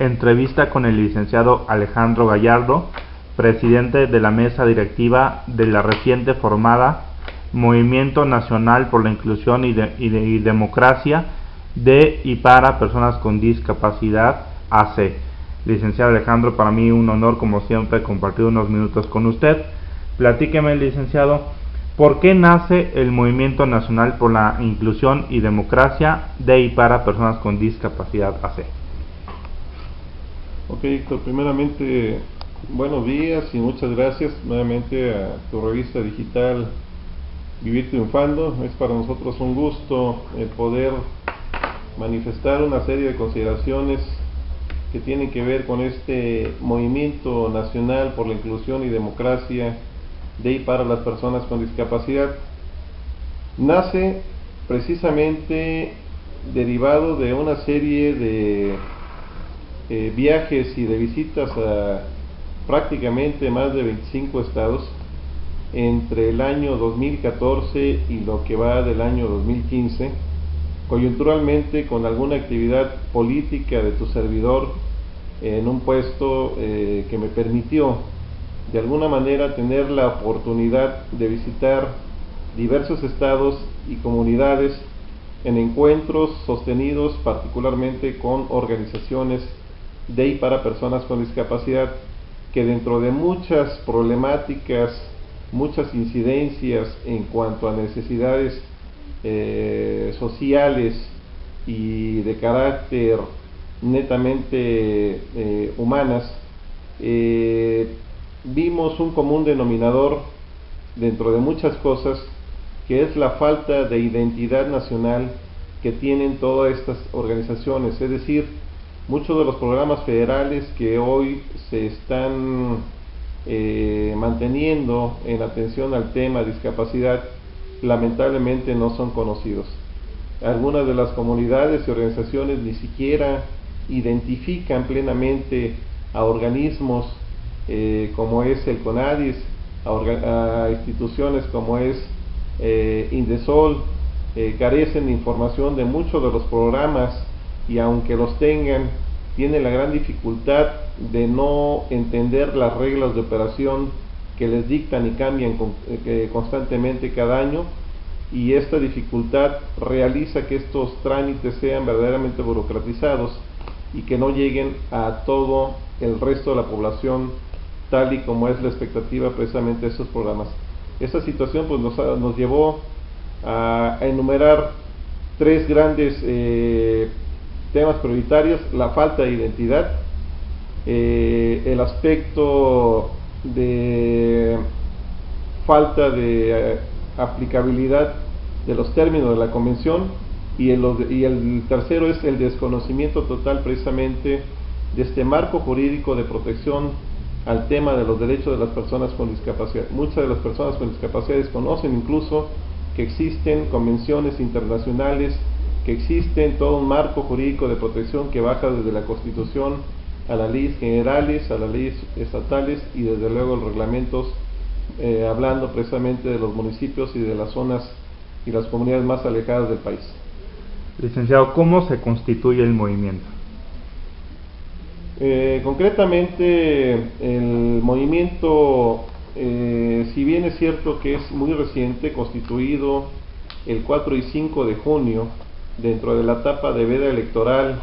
Entrevista con el licenciado Alejandro Gallardo, presidente de la mesa directiva de la reciente formada Movimiento Nacional por la Inclusión y Democracia de y para Personas con Discapacidad, AC. Licenciado Alejandro, para mí un honor, como siempre, compartir unos minutos con usted. Platíqueme, licenciado, ¿por qué nace el Movimiento Nacional por la Inclusión y Democracia de y para Personas con Discapacidad, AC? Ok, Héctor, primeramente, buenos días y muchas gracias nuevamente a tu revista digital Vivir Triunfando. Es para nosotros un gusto poder manifestar una serie de consideraciones que tienen que ver con este movimiento nacional por la inclusión y democracia de y para las personas con discapacidad. Nace precisamente derivado de una serie de viajes y de visitas a prácticamente más de 25 estados entre el año 2014 y lo que va del año 2015, coyunturalmente con alguna actividad política de tu servidor en un puesto que me permitió de alguna manera tener la oportunidad de visitar diversos estados y comunidades en encuentros sostenidos particularmente con organizaciones de y para personas con discapacidad, que dentro de muchas problemáticas, muchas incidencias en cuanto a necesidades sociales y de carácter netamente humanas, vimos un común denominador dentro de muchas cosas, que es la falta de identidad nacional que tienen todas estas organizaciones. Es decir, muchos de los programas federales que hoy se están manteniendo en atención al tema discapacidad, lamentablemente no son conocidos. Algunas de las comunidades y organizaciones ni siquiera identifican plenamente a organismos como es el CONADIS, a instituciones como es Indesol, carecen de información de muchos de los programas, y aunque los tengan, tienen la gran dificultad de no entender las reglas de operación que les dictan y cambian constantemente cada año, y esta dificultad realiza que estos trámites sean verdaderamente burocratizados y que no lleguen a todo el resto de la población tal y como es la expectativa precisamente de estos programas. Esta situación pues nos llevó a enumerar tres grandes temas prioritarios: la falta de identidad, el aspecto de falta de aplicabilidad de los términos de la convención, y el tercero es el desconocimiento total precisamente de este marco jurídico de protección al tema de los derechos de las personas con discapacidad. Muchas de las personas con discapacidad desconocen incluso que existen convenciones internacionales, que existen todo un marco jurídico de protección que baja desde la Constitución a las leyes generales, a las leyes estatales y desde luego los reglamentos, hablando precisamente de los municipios y de las zonas y las comunidades más alejadas del país. Licenciado, ¿cómo se constituye el movimiento? Concretamente, el movimiento, si bien es cierto que es muy reciente, constituido el 4 y 5 de junio, dentro de la etapa de veda electoral,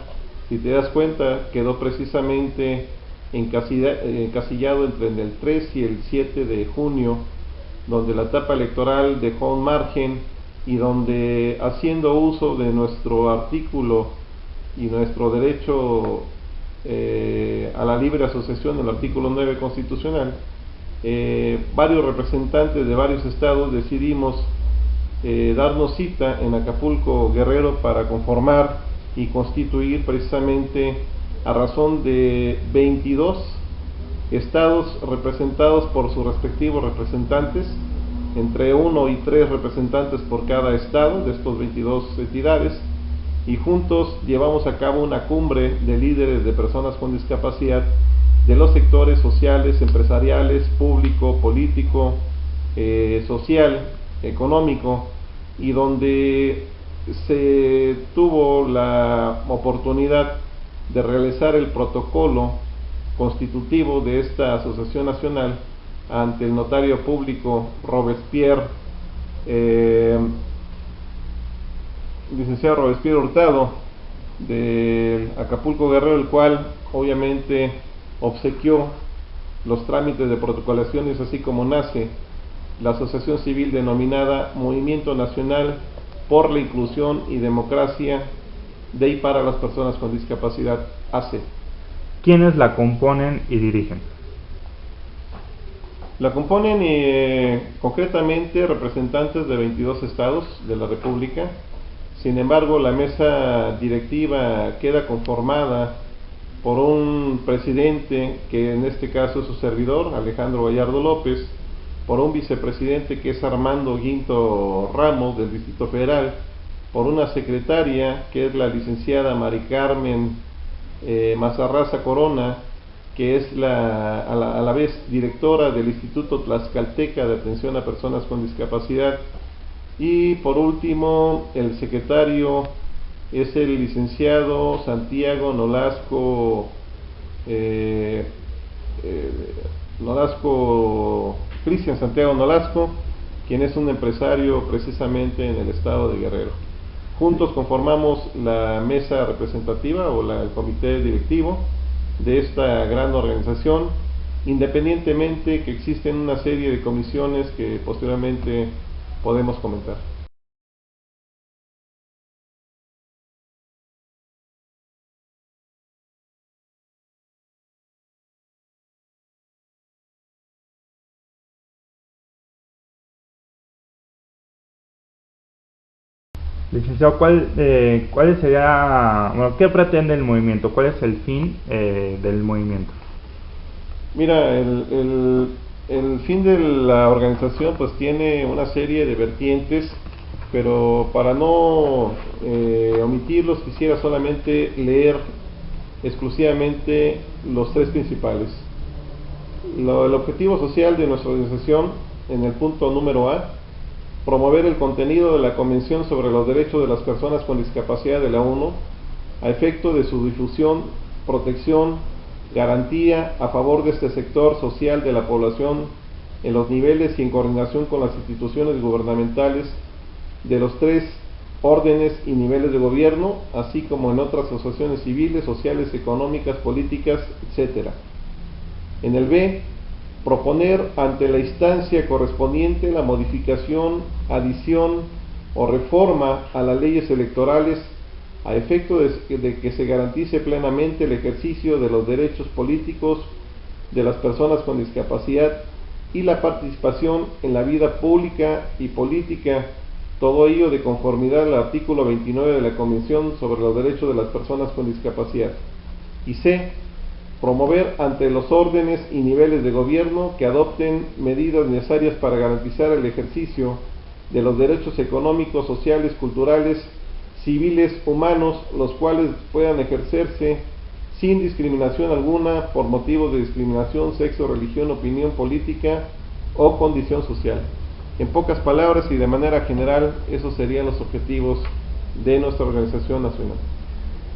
si te das cuenta, quedó precisamente encasillado entre el 3 y el 7 de junio, donde la etapa electoral dejó un margen, y donde, haciendo uso de nuestro artículo y nuestro derecho a la libre asociación, el artículo 9 constitucional, varios representantes de varios estados decidimos darnos cita en Acapulco, Guerrero, para conformar y constituir precisamente, a razón de 22 estados representados por sus respectivos representantes, entre 1 y 3 representantes por cada estado de estos 22 entidades, y juntos llevamos a cabo una cumbre de líderes de personas con discapacidad de los sectores sociales, empresariales, público, político, social, económico, y donde se tuvo la oportunidad de realizar el protocolo constitutivo de esta asociación nacional ante el notario público Robespierre, licenciado Robespierre Hurtado, de Acapulco, Guerrero, el cual obviamente obsequió los trámites de protocolaciones, así como nace la asociación civil denominada Movimiento Nacional por la Inclusión y Democracia de y para las personas con discapacidad, AC. ¿Quiénes la componen y dirigen? La componen concretamente representantes de 22 estados de la República. Sin embargo, la mesa directiva queda conformada por un presidente, que en este caso es su servidor, Alejandro Gallardo López, por un vicepresidente, que es Armando Guinto Ramos, del Distrito Federal, por una secretaria, que es la licenciada Mari Carmen Mazarraza Corona, que es a la vez directora del Instituto Tlaxcalteca de Atención a Personas con Discapacidad, y por último el secretario es el licenciado Santiago Nolasco Cristian Santiago Nolasco, quien es un empresario precisamente en el estado de Guerrero. Juntos conformamos la mesa representativa o el comité directivo de esta gran organización, independientemente que existen una serie de comisiones que posteriormente podemos comentar. Licenciado, ¿qué pretende el movimiento? ¿Cuál es el fin del movimiento? Mira, el fin de la organización pues tiene una serie de vertientes, pero para no omitirlos quisiera solamente leer exclusivamente los tres principales. El objetivo social de nuestra organización, en el punto número A: promover el contenido de la Convención sobre los Derechos de las Personas con Discapacidad de la ONU a efecto de su difusión, protección, garantía a favor de este sector social de la población en los niveles y en coordinación con las instituciones gubernamentales de los tres órdenes y niveles de gobierno, así como en otras asociaciones civiles, sociales, económicas, políticas, etc. En el B, proponer ante la instancia correspondiente la modificación, adición o reforma a las leyes electorales a efecto de que se garantice plenamente el ejercicio de los derechos políticos de las personas con discapacidad y la participación en la vida pública y política, todo ello de conformidad al artículo 29 de la Convención sobre los Derechos de las Personas con Discapacidad. Y C, promover ante los órdenes y niveles de gobierno que adopten medidas necesarias para garantizar el ejercicio de los derechos económicos, sociales, culturales, civiles, humanos, los cuales puedan ejercerse sin discriminación alguna por motivos de discriminación, sexo, religión, opinión política o condición social. En pocas palabras y de manera general, esos serían los objetivos de nuestra organización nacional.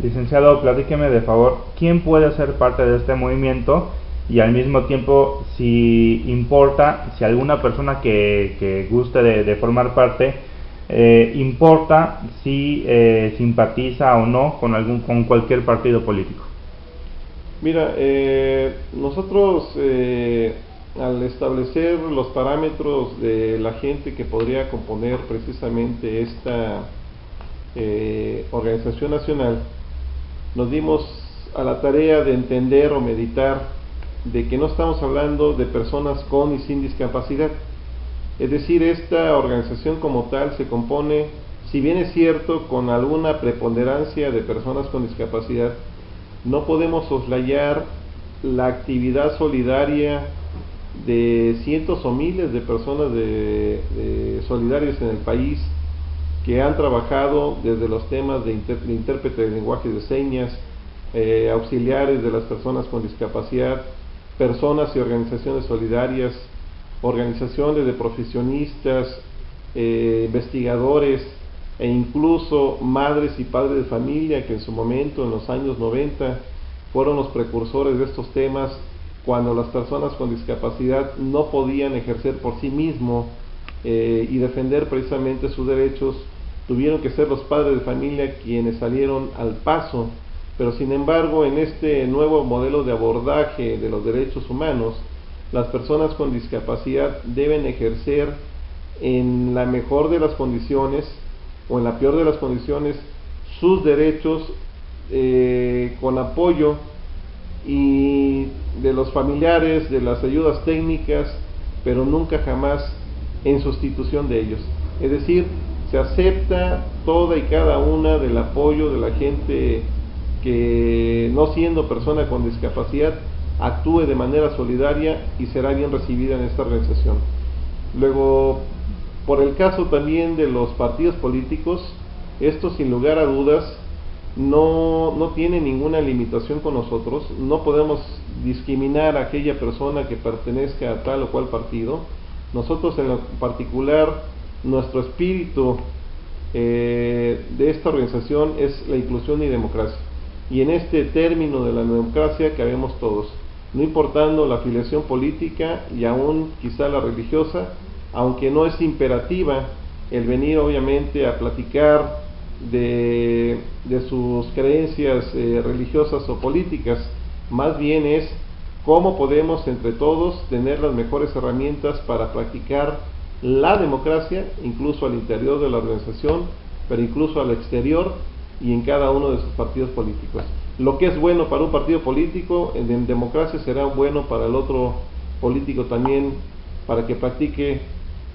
Licenciado, platíqueme de favor, ¿quién puede ser parte de este movimiento? Y al mismo tiempo, si importa, si alguna persona que guste de formar parte, importa si simpatiza o no con cualquier partido político. Mira, nosotros al establecer los parámetros de la gente que podría componer precisamente esta organización nacional, nos dimos a la tarea de entender o meditar de que no estamos hablando de personas con y sin discapacidad. Es decir, esta organización como tal se compone, si bien es cierto, con alguna preponderancia de personas con discapacidad, no podemos soslayar la actividad solidaria de cientos o miles de personas solidarias en el país, que han trabajado desde los temas de intérprete de lenguaje de señas, auxiliares de las personas con discapacidad, personas y organizaciones solidarias, organizaciones de profesionistas, investigadores, e incluso madres y padres de familia que en su momento, en los años 90, fueron los precursores de estos temas cuando las personas con discapacidad no podían ejercer por sí mismos y defender precisamente sus derechos. Tuvieron que ser los padres de familia quienes salieron al paso, pero sin embargo en este nuevo modelo de abordaje de los derechos humanos, las personas con discapacidad deben ejercer en la mejor de las condiciones o en la peor de las condiciones sus derechos con apoyo y de los familiares, de las ayudas técnicas, pero nunca jamás en sustitución de ellos. Es decir, se acepta toda y cada una del apoyo de la gente que, no siendo persona con discapacidad, actúe de manera solidaria y será bien recibida en esta organización. Luego, por el caso también de los partidos políticos, esto sin lugar a dudas no tiene ninguna limitación con nosotros. No podemos discriminar a aquella persona que pertenezca a tal o cual partido. Nosotros en lo particular, nuestro espíritu de esta organización es la inclusión y democracia, y en este término de la democracia cabemos todos, no importando la afiliación política y aún quizá la religiosa, aunque no es imperativa el venir obviamente a platicar de sus creencias religiosas o políticas. Más bien es cómo podemos entre todos tener las mejores herramientas para practicar la democracia, incluso al interior de la organización, pero incluso al exterior y en cada uno de sus partidos políticos. Lo que es bueno para un partido político en democracia será bueno para el otro político también, para que practique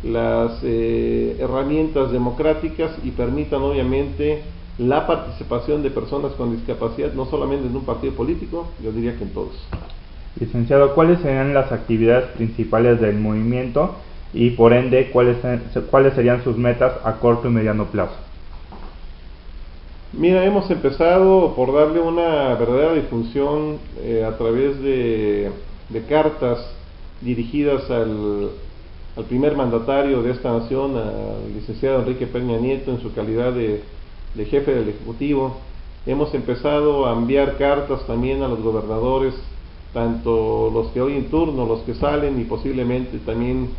las herramientas democráticas y permitan obviamente la participación de personas con discapacidad, no solamente en un partido político, yo diría que en todos. Licenciado, ¿cuáles serían las actividades principales del movimiento y por ende cuáles serían sus metas a corto y mediano plazo? Mira, hemos empezado por darle una verdadera difusión a través de cartas dirigidas al primer mandatario de esta nación, al licenciado Enrique Peña Nieto, en su calidad de jefe del Ejecutivo. Hemos empezado a enviar cartas también a los gobernadores, tanto los que hoy en turno, los que salen y posiblemente también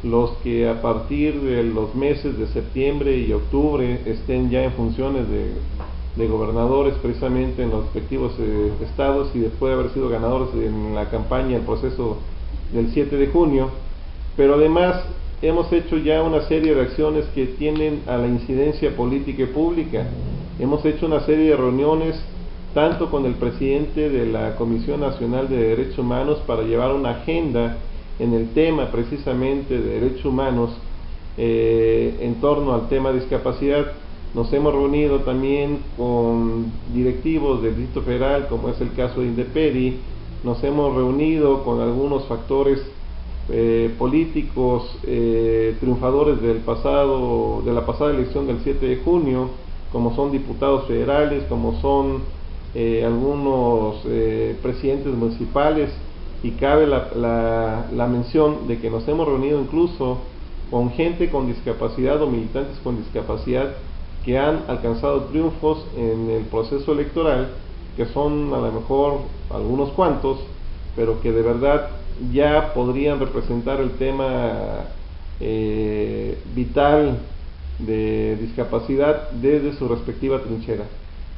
los que a partir de los meses de septiembre y octubre estén ya en funciones de gobernadores precisamente en los respectivos estados y después de haber sido ganadores en la campaña, el proceso del 7 de junio. Pero además hemos hecho ya una serie de acciones que tienen a la incidencia política y pública. Hemos hecho una serie de reuniones tanto con el presidente de la Comisión Nacional de Derechos Humanos para llevar una agenda en el tema precisamente de derechos humanos en torno al tema de discapacidad. Nos hemos reunido también con directivos del Distrito Federal, como es el caso de Indepedi. Nos hemos reunido con algunos factores políticos triunfadores de la pasada elección del 7 de junio, como son diputados federales, como son algunos presidentes municipales, y cabe la mención de que nos hemos reunido incluso con gente con discapacidad o militantes con discapacidad que han alcanzado triunfos en el proceso electoral, que son a lo mejor algunos cuantos, pero que de verdad ya podrían representar el tema vital de discapacidad desde su respectiva trinchera.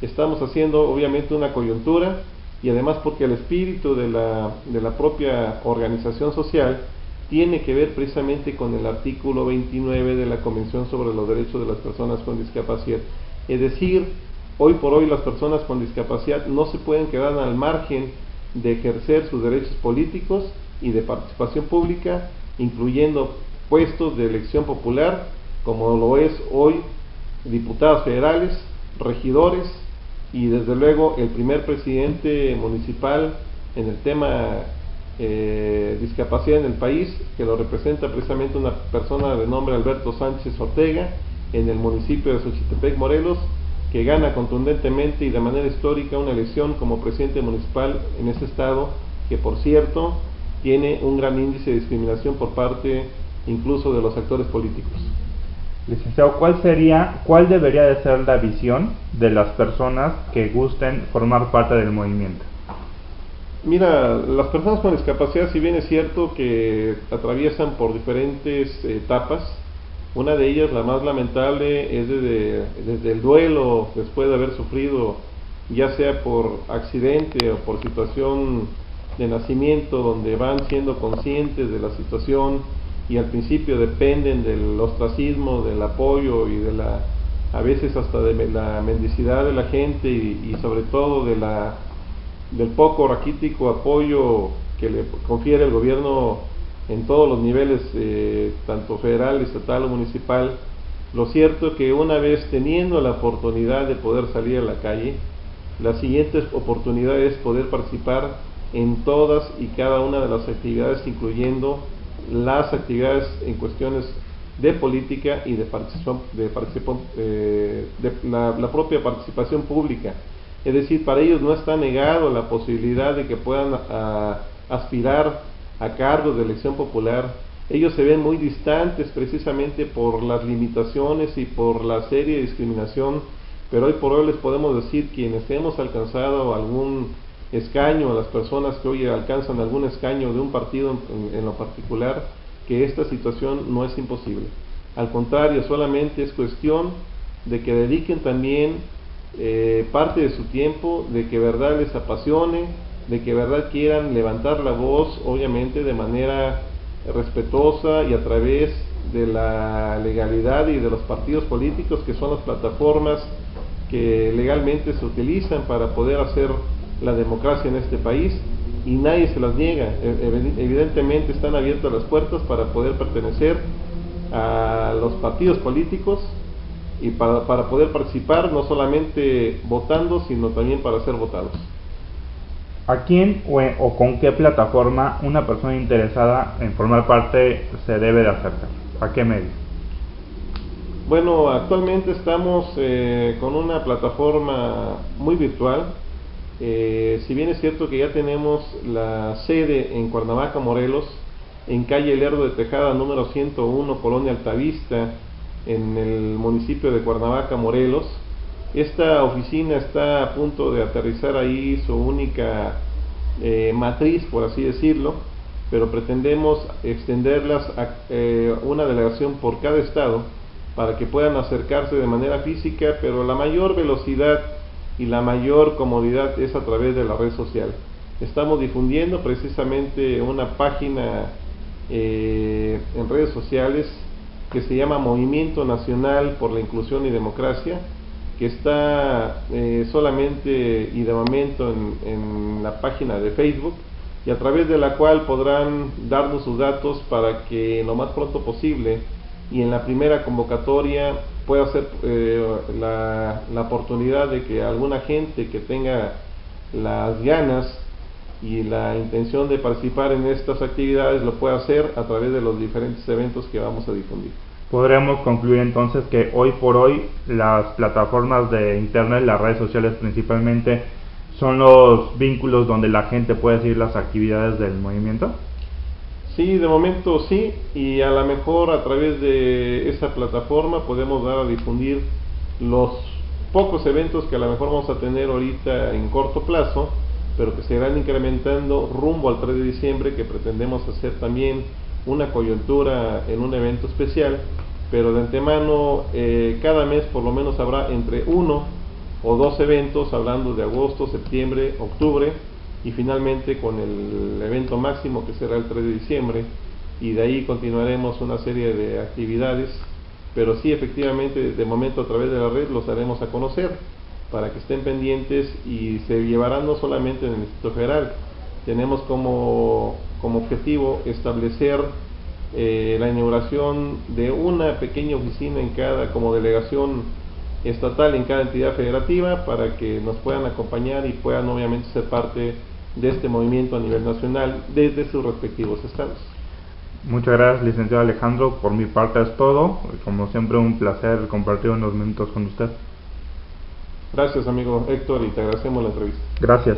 Estamos haciendo obviamente una coyuntura, y además porque el espíritu de la propia organización social tiene que ver precisamente con el artículo 29 de la Convención sobre los Derechos de las Personas con Discapacidad. Es decir, hoy por hoy las personas con discapacidad no se pueden quedar al margen de ejercer sus derechos políticos y de participación pública, incluyendo puestos de elección popular, como lo es hoy diputados federales, regidores y desde luego el primer presidente municipal en el tema discapacidad en el país, que lo representa precisamente una persona de nombre Alberto Sánchez Ortega, en el municipio de Xochitepec, Morelos, que gana contundentemente y de manera histórica una elección como presidente municipal en ese estado, que por cierto tiene un gran índice de discriminación por parte incluso de los actores políticos. Licenciado, cuál debería de ser la visión de las personas que gusten formar parte del movimiento? Mira, las personas con discapacidad, si bien es cierto que atraviesan por diferentes etapas, una de ellas, la más lamentable, es desde el duelo después de haber sufrido, ya sea por accidente o por situación de nacimiento, donde van siendo conscientes de la situación y al principio dependen del ostracismo, del apoyo y a veces hasta de la mendicidad de la gente y sobre todo del poco raquítico apoyo que le confiere el gobierno en todos los niveles, tanto federal, estatal o municipal. Lo cierto es que una vez teniendo la oportunidad de poder salir a la calle, la siguiente oportunidad es poder participar en todas y cada una de las actividades, incluyendo las actividades en cuestiones de política y de la propia participación pública. Es decir, para ellos no está negado la posibilidad de que puedan aspirar a cargos de elección popular. Ellos se ven muy distantes precisamente por las limitaciones y por la seria discriminación, pero hoy por hoy les podemos decir, quienes hemos alcanzado algún escaño, las personas que hoy alcanzan algún escaño de un partido en lo particular, que esta situación no es imposible. Al contrario, solamente es cuestión de que dediquen también parte de su tiempo, de que verdad les apasione, de que verdad quieran levantar la voz, obviamente de manera respetuosa y a través de la legalidad y de los partidos políticos, que son las plataformas que legalmente se utilizan para poder hacer la democracia en este país, y nadie se las niega. Evidentemente están abiertas las puertas para poder pertenecer a los partidos políticos y para poder participar, no solamente votando, sino también para ser votados. ¿A quién o con qué plataforma una persona interesada en formar parte se debe de acercar? ¿A qué medio? Bueno, actualmente estamos con una plataforma muy virtual. Si bien es cierto que ya tenemos la sede en Cuernavaca, Morelos, en calle Lerdo de Tejada, número 101, Colonia Altavista, en el municipio de Cuernavaca, Morelos. Esta oficina está a punto de aterrizar ahí su única matriz, por así decirlo, pero pretendemos extenderlas a una delegación por cada estado para que puedan acercarse de manera física, pero la mayor velocidad y la mayor comodidad es a través de la red social. Estamos difundiendo precisamente una página en redes sociales que se llama Movimiento Nacional por la Inclusión y Democracia, que está solamente y de momento en la página de Facebook, y a través de la cual podrán darnos sus datos para que lo más pronto posible y en la primera convocatoria pueda ser la oportunidad de que alguna gente que tenga las ganas y la intención de participar en estas actividades lo pueda hacer a través de los diferentes eventos que vamos a difundir. Podremos concluir entonces que hoy por hoy las plataformas de internet, las redes sociales principalmente, son los vínculos donde la gente puede seguir las actividades del movimiento. Sí, de momento sí, y a lo mejor a través de esa plataforma podemos dar a difundir los pocos eventos que a lo mejor vamos a tener ahorita en corto plazo, pero que se irán incrementando rumbo al 3 de diciembre, que pretendemos hacer también una coyuntura en un evento especial, pero de antemano cada mes por lo menos habrá entre 1 o 2 eventos, hablando de agosto, septiembre, octubre, y finalmente con el evento máximo que será el 3 de diciembre, y de ahí continuaremos una serie de actividades, pero sí, efectivamente, de momento a través de la red los haremos a conocer para que estén pendientes, y se llevarán no solamente en el Distrito Federal. Tenemos como objetivo establecer la inauguración de una pequeña oficina en cada, como delegación estatal en cada entidad federativa, para que nos puedan acompañar y puedan obviamente ser parte de este movimiento a nivel nacional desde sus respectivos estados. Muchas gracias, licenciado Alejandro. Por mi parte es todo. Como siempre, un placer compartir unos minutos con usted. Gracias, amigo Héctor, y te agradecemos la entrevista. Gracias.